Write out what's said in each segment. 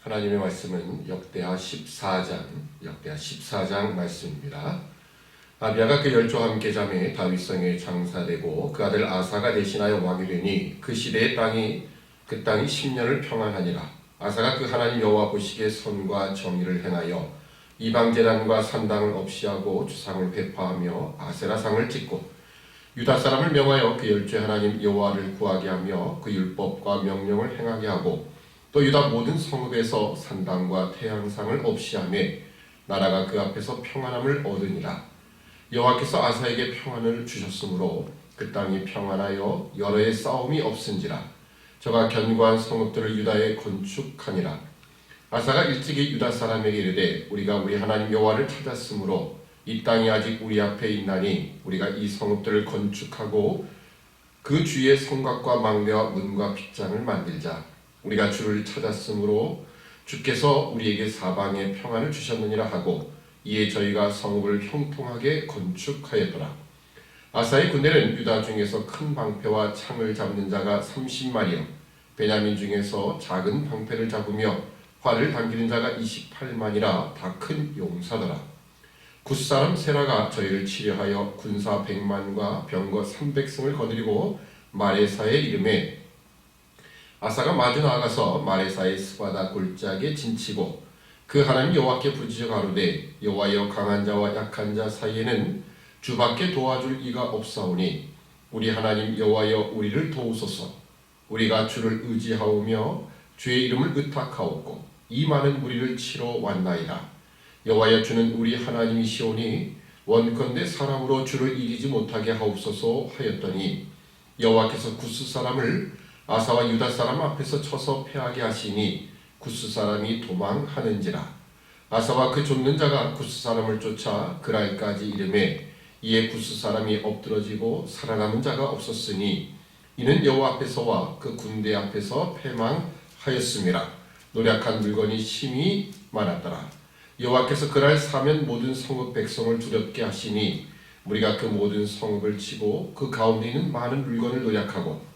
하나님의 말씀은 역대하 14장 말씀입니다. 아비야가 그 열조와 함께 잠에 다윗성에 장사되고 그 아들 아사가 대신하여 왕이 되니 그 시대의 그 땅이 10년을 평안하니라. 아사가 그 하나님 여호와 보시기에 선과 정의를 행하여 이방 제단과 산당을 없이 하고 주상을 회파하며 아세라상을 짓고 유다 사람을 명하여 그 열조의 하나님 여호와를 구하게 하며 그 율법과 명령을 행하게 하고 또 유다 모든 성읍에서 산당과 태양상을 없이 하며 나라가 그 앞에서 평안함을 얻으니라. 여호와께서 아사에게 평안을 주셨으므로 그 땅이 평안하여 여러 해 싸움이 없은지라. 저가 견고한 성읍들을 유다에 건축하니라. 아사가 일찍이 유다 사람에게 이르되 우리가 우리 하나님 여호와를 찾았으므로 이 땅이 아직 우리 앞에 있나니 우리가 이 성읍들을 건축하고 그 주위에 성곽과 망대와 문과 빗장을 만들자. 우리가 주를 찾았으므로 주께서 우리에게 사방에 평안을 주셨느니라 하고 이에 저희가 성읍을 형통하게 건축하였더라. 아사의 군대는 유다 중에서 큰 방패와 창을 잡는 자가 30만이요 베냐민 중에서 작은 방패를 잡으며 활을 당기는 자가 28만이라 다 큰 용사더라. 굿사람 세라가 저희를 치려하여 군사 100만과 병거 300승을 거느리고 마레사에 이름에 아사가 마주 나아가서 마레사의 스바다 골짜기에 진치고 그 하나님 여호와께 부르짖어 가로되 여호와여 강한 자와 약한 자 사이에는 주밖에 도와줄 이가 없사오니 우리 하나님 여호와여 우리를 도우소서. 우리가 주를 의지하오며 주의 이름을 의탁하옵고 이 많은 무리를 치러 왔나이다. 여호와여 주는 우리 하나님이시오니 원컨대 사람으로 주를 이기지 못하게 하옵소서 하였더니 여호와께서 구스 사람을 아사와 유다 사람 앞에서 쳐서 패하게 하시니 구스 사람이 도망하는지라. 아사와 그 쫓는 자가 구스 사람을 쫓아 그랄까지 이르매 이에 구스 사람이 엎드러지고 살아남은 자가 없었으니 이는 여호와 앞에서와 그 군대 앞에서 패망하였음이라. 노력한 물건이 심히 많았더라. 여호와께서 그날 사면 모든 성읍 백성을 두렵게 하시니 우리가 그 모든 성읍을 치고 그 가운데 있는 많은 물건을 노력하고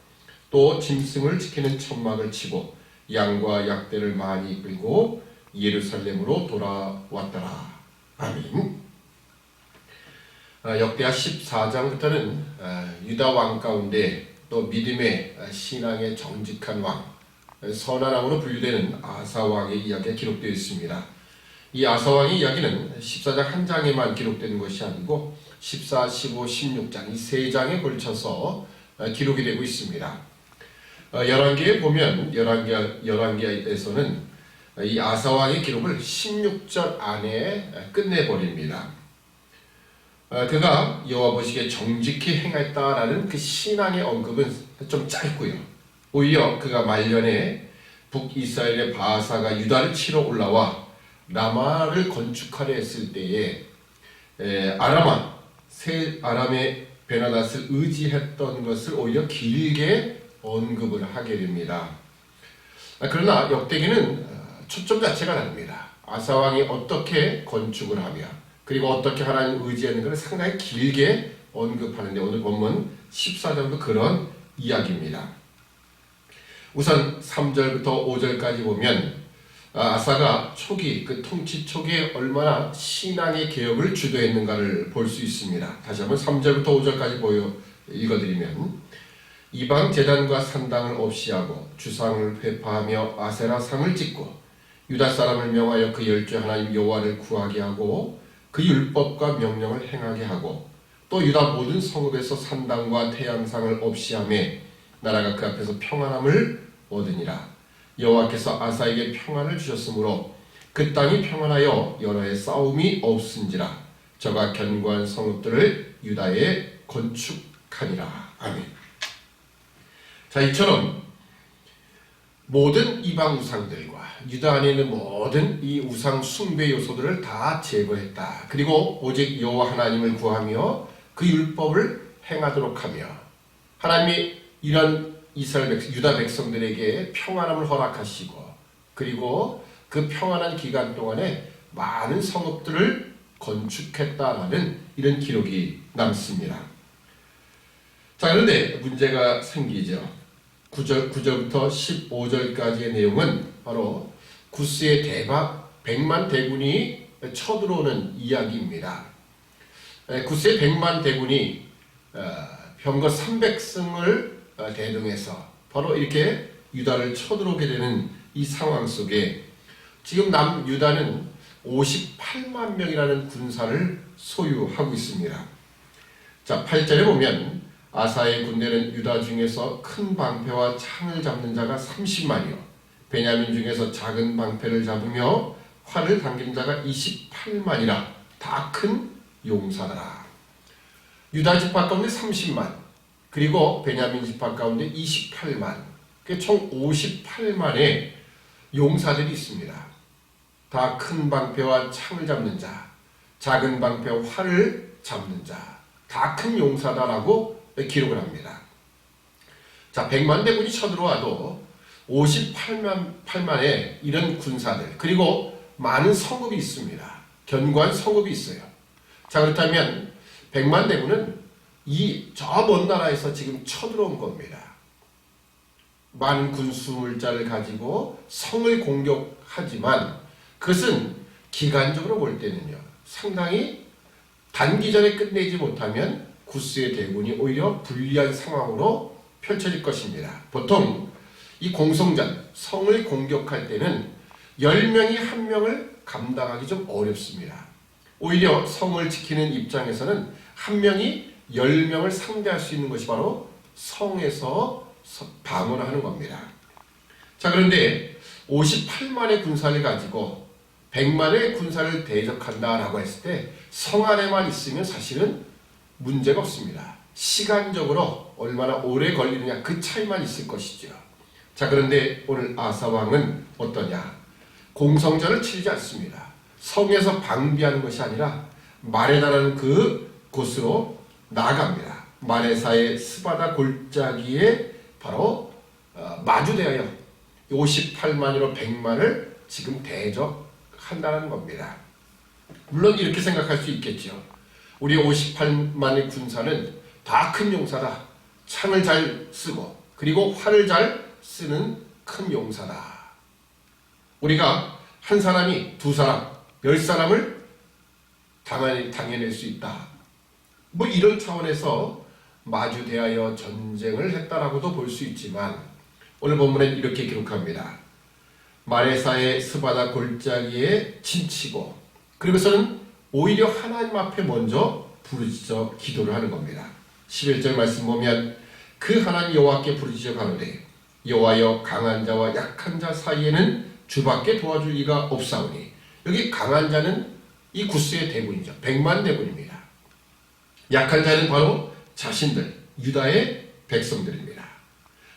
또 짐승을 지키는 천막을 치고 양과 약대를 많이 끌고 예루살렘으로 돌아왔더라. 아멘. 역대하 14장부터는 유다 왕 가운데 또 믿음의 신앙의 정직한 왕, 선한 왕으로 분류되는 아사 왕의 이야기가 기록되어 있습니다. 이 아사 왕의 이야기는 14장 한 장에만 기록되는 것이 아니고 14, 15, 16장 이 세 장에 걸쳐서 기록이 되고 있습니다. 열왕기에 보면 열왕기에서는 이 아사 왕의 기록을 16절 안에 끝내버립니다. 그가 여호와 보시기에 정직히 행했다라는 그 신앙의 언급은 좀 짧고요. 오히려 그가 말년에 북이스라엘의 바사가 유다를 치러 올라와 라마를 건축하려 했을 때에 아람의 베나닷을 의지했던 것을 오히려 길게 언급을 하게 됩니다. 그러나 역대기는 초점 자체가 다릅니다. 아사 왕이 어떻게 건축을 하며 그리고 어떻게 하나님을 의지하는 것을 상당히 길게 언급하는데 오늘 본문 14절도 그런 이야기입니다. 우선 3절부터 5절까지 보면 아사가 초기 그 통치 초기에 얼마나 신앙의 개혁을 주도했는가를 볼 수 있습니다. 다시 한번 3절부터 5절까지 읽어드리면 이방 제단과 산당을 없이 하고 주상을 회파하며 아세라상을 짓고 유다 사람을 명하여 그 열조의 하나님 여호와를 구하게 하고 그 율법과 명령을 행하게 하고 또 유다 모든 성읍에서 산당과 태양상을 없이 하며 나라가 그 앞에서 평안함을 얻으니라. 여호와께서 아사에게 평안을 주셨으므로 그 땅이 평안하여 여러 해 싸움이 없은지라. 저가 견고한 성읍들을 유다에 건축하니라. 아멘. 자, 이처럼 모든 이방 우상들과 유다 안에 있는 모든 이 우상 숭배 요소들을 다 제거했다. 그리고 오직 여호와 하나님을 구하며 그 율법을 행하도록 하며 하나님이 이런 유다 백성들에게 평안함을 허락하시고 그리고 그 평안한 기간 동안에 많은 성읍들을 건축했다라는 이런 기록이 남습니다. 자, 그런데 문제가 생기죠. 9절부터 15절까지의 내용은 바로 구스의 대박 100만 대군이 쳐들어오는 이야기입니다. 구스의 100만 대군이 병거 300승을 대등해서 바로 이렇게 유다를 쳐들어오게 되는 이 상황 속에 지금 남유다는 58만 명이라는 군사를 소유하고 있습니다. 자, 8절에 보면 아사의 군대는 유다 중에서 큰 방패와 창을 잡는 자가 30만이요 베냐민 중에서 작은 방패를 잡으며 활을 당기는 자가 28만이라 다 큰 용사더라. 유다 지파 가운데 30만 그리고 베냐민 지파 가운데 28만 총 58만의 용사들이 있습니다. 다 큰 방패와 창을 잡는 자, 작은 방패와 활을 잡는 자, 다 큰 용사다라고 기록을 합니다. 자, 100만 대군이 쳐들어와도 58만의 이런 군사들, 그리고 많은 성읍이 있습니다. 견고한 성읍이 있어요. 자, 그렇다면 100만 대군은 저 먼 나라에서 지금 쳐들어온 겁니다. 많은 군수물자를 가지고 성을 공격하지만 그것은 기간적으로 볼 때는요, 상당히 단기전에 끝내지 못하면 구스의 대군이 오히려 불리한 상황으로 펼쳐질 것입니다. 보통 이 공성전, 성을 공격할 때는 10명이 1명을 감당하기 좀 어렵습니다. 오히려 성을 지키는 입장에서는 1명이 10명을 상대할 수 있는 것이 바로 성에서 방어를 하는 겁니다. 자, 그런데 58만의 군사를 가지고 100만의 군사를 대적한다라고 했을 때 성 안에만 있으면 사실은 문제가 없습니다. 시간적으로 얼마나 오래 걸리느냐 그 차이만 있을 것이죠. 자, 그런데 오늘 아사 왕은 어떠냐? 공성전을 치르지 않습니다. 성에서 방비하는 것이 아니라 마레다라는 그 곳으로 나아갑니다. 마레사의 스바다 골짜기에 바로 마주대하여 58만으로 100만을 지금 대적한다는 겁니다. 물론 이렇게 생각할 수 있겠죠. 우리 58만의 군사는 다 큰 용사다. 창을 잘 쓰고 그리고 활을 잘 쓰는 큰 용사다. 우리가 한 사람이 두 사람, 10사람을 당해낼 수 있다. 뭐 이런 차원에서 마주대하여 전쟁을 했다라고도 볼 수 있지만 오늘 본문엔 이렇게 기록합니다. 마레사의 스바다 골짜기에 진치고 그리고서는 오히려 하나님 앞에 먼저 부르짖어 기도를 하는 겁니다. 11절 말씀 보면 그 하나님 여호와께 부르짖어 가로되 여호와여 강한 자와 약한 자 사이에는 주밖에 도와줄 이가 없사오니 여기 강한 자는 이 구스의 대군이죠. 100만 대군입니다. 약한 자는 바로 자신들 유다의 백성들입니다.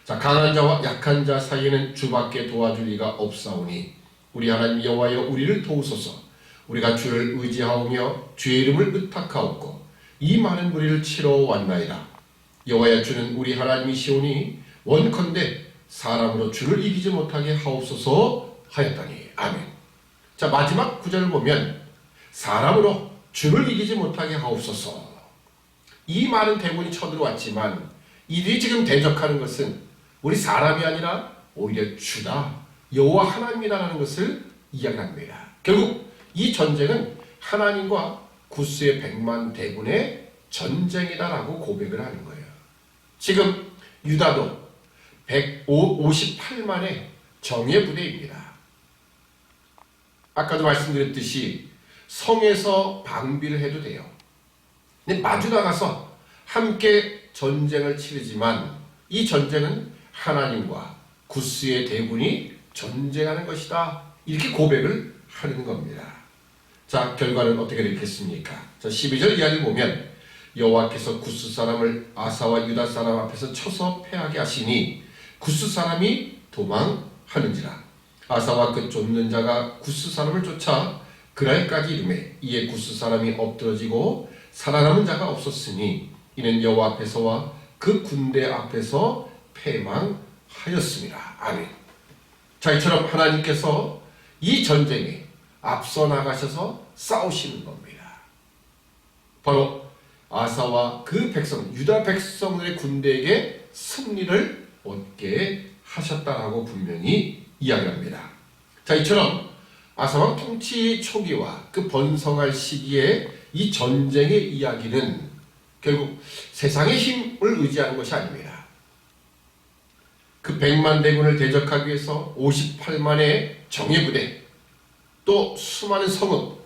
자, 강한 자와 약한 자 사이에는 주밖에 도와줄 이가 없사오니 우리 하나님 여호와여 우리를 도우소서. 우리가 주를 의지하오며 주의 이름을 의탁하옵고 이 많은 무리를 치러 왔나이다. 여호와여 주는 우리 하나님이시오니 원컨대 사람으로 주를 이기지 못하게 하옵소서 하였더니 아멘. 자, 마지막 구절을 보면 사람으로 주를 이기지 못하게 하옵소서. 이 많은 대군이 쳐들어왔지만 이들이 지금 대적하는 것은 우리 사람이 아니라 오히려 주다, 여호와 하나님이라는 것을 이야기합니다. 결국 이 전쟁은 하나님과 구스의 100만 대군의 전쟁이다라고 고백을 하는 거예요. 지금 유다도 158만의 정예 부대입니다. 아까도 말씀드렸듯이 성에서 방비를 해도 돼요. 근데 마주 나가서 함께 전쟁을 치르지만 이 전쟁은 하나님과 구스의 대군이 전쟁하는 것이다. 이렇게 고백을 하는 겁니다. 자, 결과는 어떻게 되겠습니까? 자, 12절 이하를 보면 여호와께서 구스 사람을 아사와 유다 사람 앞에서 쳐서 패하게 하시니 구스 사람이 도망하는지라. 아사와 그 쫓는 자가 구스 사람을 쫓아 그랄까지 이르매 이에 구스 사람이 엎드러지고 살아남은 자가 없었으니 이는 여호와 앞에서와 그 군대 앞에서 패망하였습니다. 아멘. 자, 이처럼 하나님께서 이 전쟁에 앞서 나가셔서 싸우시는 겁니다. 바로 아사와 그 백성, 유다 백성들의 군대에게 승리를 얻게 하셨다라고 분명히 이야기합니다. 자, 이처럼 아사왕 통치 초기와 그 번성할 시기에 이 전쟁의 이야기는 결국 세상의 힘을 의지하는 것이 아닙니다. 그 100만 대군을 대적하기 위해서 58만의 정예부대, 또 수많은 성읍,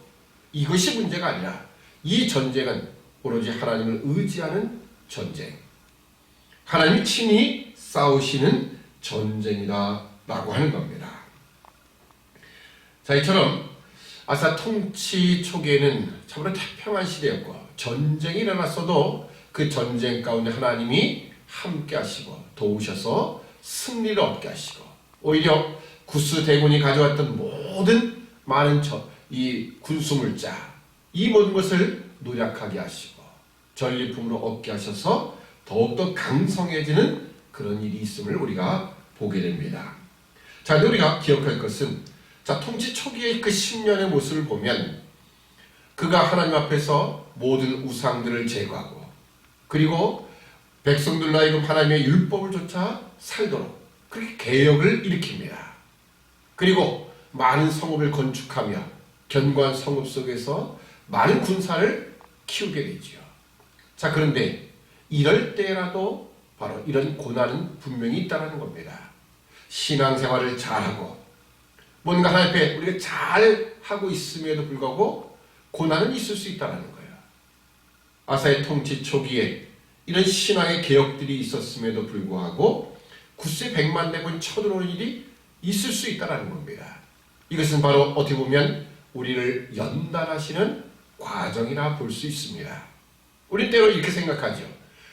이것이 문제가 아니라 이 전쟁은 오로지 하나님을 의지하는 전쟁, 하나님이 친히 싸우시는 전쟁이다라고 하는 겁니다. 자, 이처럼 아사 통치 초기에는 참으로 태평한 시대였고 전쟁이 일어났어도 그 전쟁 가운데 하나님이 함께 하시고 도우셔서 승리를 얻게 하시고 오히려 구스 대군이 가져왔던 모든 많은 이 군수물자, 이 모든 것을 노력하게 하시고 전리품으로 얻게 하셔서 더욱더 강성해지는 그런 일이 있음을 우리가 보게 됩니다. 자, 근데 우리가 기억할 것은, 자, 통치 초기의 그 10년의 모습을 보면 그가 하나님 앞에서 모든 우상들을 제거하고 그리고 백성들로 하여금 하나님의 율법을 쫓아 살도록 그렇게 개혁을 일으킵니다. 그리고 많은 성읍을 건축하며 견고한 성읍 속에서 많은 군사를 키우게 되지요. 자, 그런데 이럴 때라도 바로 이런 고난은 분명히 있다는 겁니다. 신앙생활을 잘하고 뭔가 하나님 앞에 우리가 잘하고 있음에도 불구하고 고난은 있을 수 있다는 거예요. 아사의 통치 초기에 이런 신앙의 개혁들이 있었음에도 불구하고 구스의 100만 대군 쳐들어오는 일이 있을 수 있다는 겁니다. 이것은 바로 어떻게 보면 우리를 연단하시는 과정이라 볼 수 있습니다. 우리 때로 이렇게 생각하죠.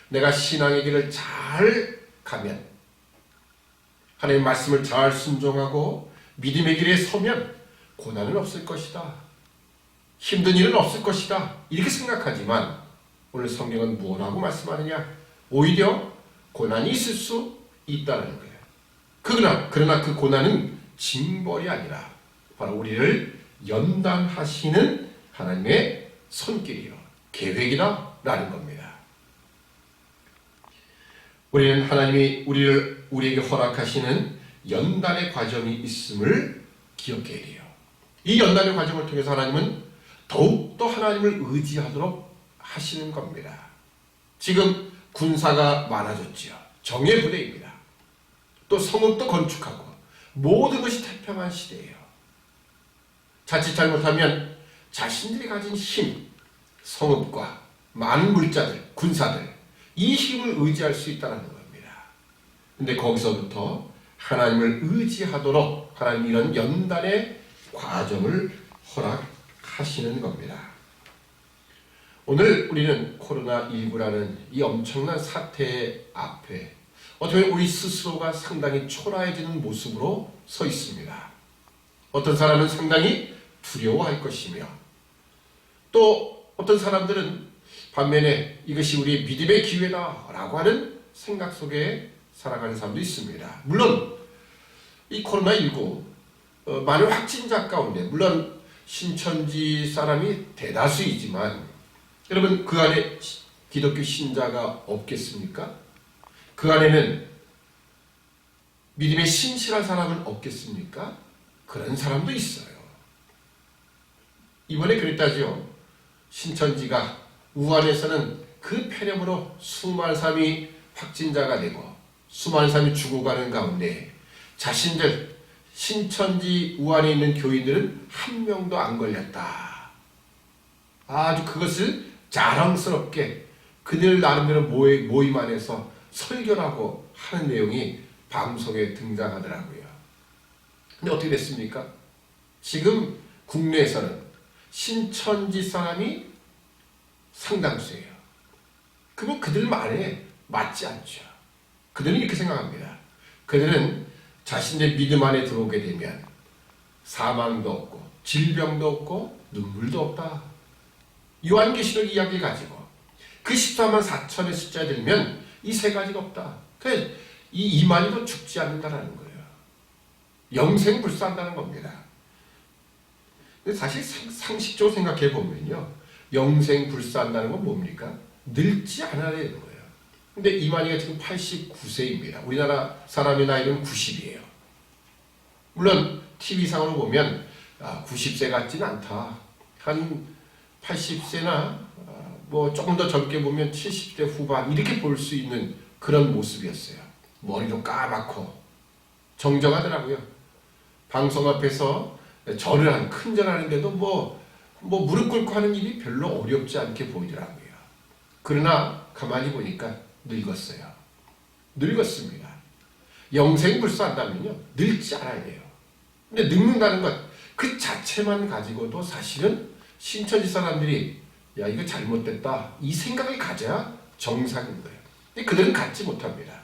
내가 신앙의 길을 잘 가면, 하나님의 말씀을 잘 순종하고 믿음의 길에 서면 고난은 없을 것이다, 힘든 일은 없을 것이다, 이렇게 생각하지만 오늘 성경은 무엇라고 말씀하느냐? 오히려 고난이 있을 수 있다는 거예요. 그러나 그 고난은 징벌이 아니라 바로 우리를 연단하시는 하나님의 손길이요, 계획이다 라는 겁니다. 우리는 하나님이 우리에게 허락하시는 연단의 과정이 있음을 기억해야 해요. 이 연단의 과정을 통해서 하나님은 더욱더 하나님을 의지하도록 하시는 겁니다. 지금 군사가 많아졌지요. 정예 부대입니다. 또 성읍도 건축하고 모든 것이 태평한 시대예요. 자칫 잘못하면 자신들이 가진 힘, 성읍과 많은 물자들, 군사들, 이 힘을 의지할 수 있다는 겁니다. 근데 거기서부터 하나님을 의지하도록 하나님 이런 연단의 과정을 허락하시는 겁니다. 오늘 우리는 코로나19라는 이 엄청난 사태 앞에 어떻게 보면 우리 스스로가 상당히 초라해지는 모습으로 서 있습니다. 어떤 사람은 상당히 두려워할 것이며 또 어떤 사람들은 반면에 이것이 우리의 믿음의 기회다라고 하는 생각 속에 살아가는 사람도 있습니다. 물론 이 코로나19 많은 확진자 가운데 물론 신천지 사람이 대다수이지만 여러분 그 안에 기독교 신자가 없겠습니까? 그 안에는 믿음에 신실한 사람은 없겠습니까? 그런 사람도 있어요. 이번에 그랬다죠. 신천지가 우한에서는 그 폐렴으로 수많은 사람이 확진자가 되고 수많은 사람이 죽어가는 가운데 자신들 신천지 우한에 있는 교인들은 한 명도 안 걸렸다. 아주 그것을 자랑스럽게 그들 나름대로 모임 안에서 설교라고 하는 내용이 방송에 등장하더라고요. 근데 어떻게 됐습니까? 지금 국내에서는 신천지 사람이 상당수예요. 그건 그들 말에 맞지 않죠. 그들은 이렇게 생각합니다. 그들은 자신의 믿음 안에 들어오게 되면 사망도 없고 질병도 없고 눈물도 없다. 요한계시록 이야기를 가지고 그 14만 4천의 숫자에 들면 이 세 가지가 없다. 그래서 이 2만이도 죽지 않는다는 거예요. 영생불사한다는 겁니다. 근데 사실 상식적으로 생각해 보면요, 영생불사한다는 건 뭡니까? 늙지 않아야 되는 거예요. 근데 이만희가 지금 89세입니다. 우리나라 사람의 나이는 90이에요. 물론 TV상으로 보면 90세 같지는 않다. 한 80세나 뭐 조금 더 젊게 보면 70대 후반 이렇게 볼 수 있는 그런 모습이었어요. 머리도 까맣고 정정하더라고요. 방송 앞에서 절을 큰 절하는데도 뭐 무릎 꿇고 하는 일이 별로 어렵지 않게 보이더라고요. 그러나 가만히 보니까 늙었어요. 늙었습니다. 영생불사한다면요, 늙지 않아야 돼요. 근데 늙는다는 것 그 자체만 가지고도 사실은 신천지 사람들이 야 이거 잘못됐다 이 생각을 가져야 정상인 거예요. 근데 그들은 갖지 못합니다.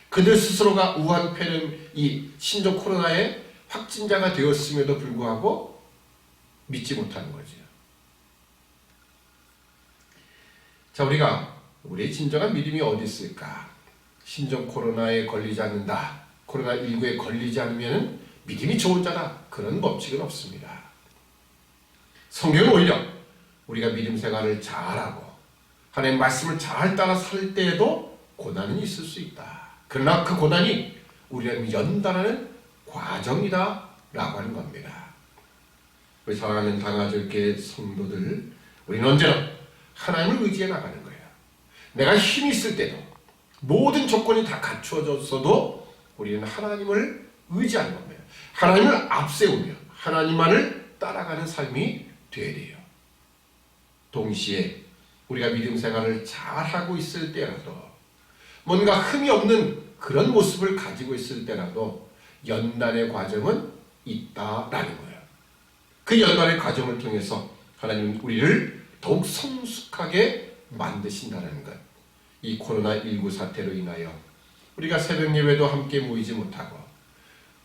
그들 스스로가 우한 폐렴 이 신종 코로나의 확진자가 되었음에도 불구하고 믿지 못하는 거죠. 자, 우리의 진정한 믿음이 어디 있을까? 신종 코로나에 걸리지 않는다. 코로나19에 걸리지 않으면 믿음이 좋은 자다. 그런 법칙은 없습니다. 성경은 오히려 우리가 믿음 생활을 잘하고 하나님의 말씀을 잘 따라 살 때에도 고난은 있을 수 있다. 그러나 그 고난이 우리를 연단하는 과정이다 라고 하는 겁니다. 우리 사랑하는 당아줄게 성도들, 우리는 언제나 하나님을 의지해 나가는 거예요. 내가 힘이 있을 때도 모든 조건이 다 갖추어졌어도 우리는 하나님을 의지하는 겁니다. 하나님을 앞세우며 하나님만을 따라가는 삶이 되어야 돼요. 동시에 우리가 믿음 생활을 잘하고 있을 때라도 뭔가 흠이 없는 그런 모습을 가지고 있을 때라도 연단의 과정은 있다라는 거예요. 그 연단의 과정을 통해서 하나님은 우리를 더욱 성숙하게 만드신다는 것. 이 코로나19 사태로 인하여 우리가 새벽 예배도 함께 모이지 못하고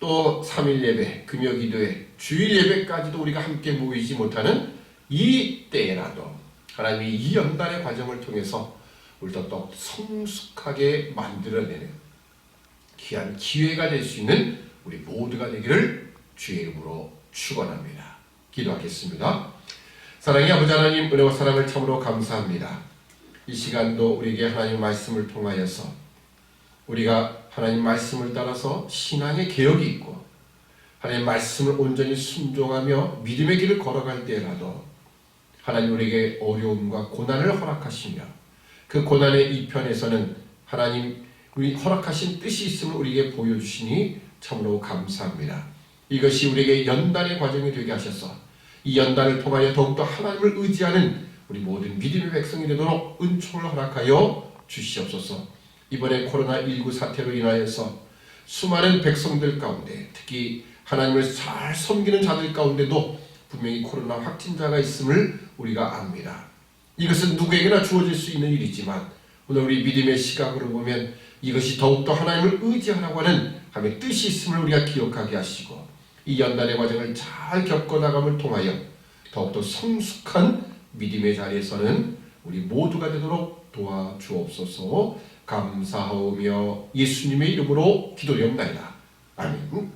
또 3일 예배, 금요 기도회, 주일 예배까지도 우리가 함께 모이지 못하는 이 때라도 하나님이 이 연단의 과정을 통해서 우리도 또 성숙하게 만들어내는 귀한 기회가 될 수 있는 우리 모두가 되기를 주의 이름으로 축원합니다. 기도하겠습니다. 사랑의 아버지 하나님, 은혜와 사랑을 참으로 감사합니다. 이 시간도 우리에게 하나님 말씀을 통하여서 우리가 하나님 말씀을 따라서 신앙의 개혁이 있고 하나님 말씀을 온전히 순종하며 믿음의 길을 걸어갈 때라도 하나님 우리에게 어려움과 고난을 허락하시며 그 고난의 이편에서는 하나님 우리 허락하신 뜻이 있음을 우리에게 보여주시니 참으로 감사합니다. 이것이 우리에게 연단의 과정이 되게 하셔서 이 연단을 통하여 더욱더 하나님을 의지하는 우리 모든 믿음의 백성이 되도록 은총을 허락하여 주시옵소서. 이번에 코로나19 사태로 인하여서 수많은 백성들 가운데 특히 하나님을 잘 섬기는 자들 가운데도 분명히 코로나 확진자가 있음을 우리가 압니다. 이것은 누구에게나 주어질 수 있는 일이지만 오늘 우리 믿음의 시각으로 보면 이것이 더욱더 하나님을 의지하라고 하는 하나님의 뜻이 있음을 우리가 기억하게 하시고 이 연단의 과정을 잘 겪어나감을 통하여 더욱더 성숙한 믿음의 자리에서는 우리 모두가 되도록 도와주옵소서. 감사하오며 예수님의 이름으로 기도드립니다. 아멘.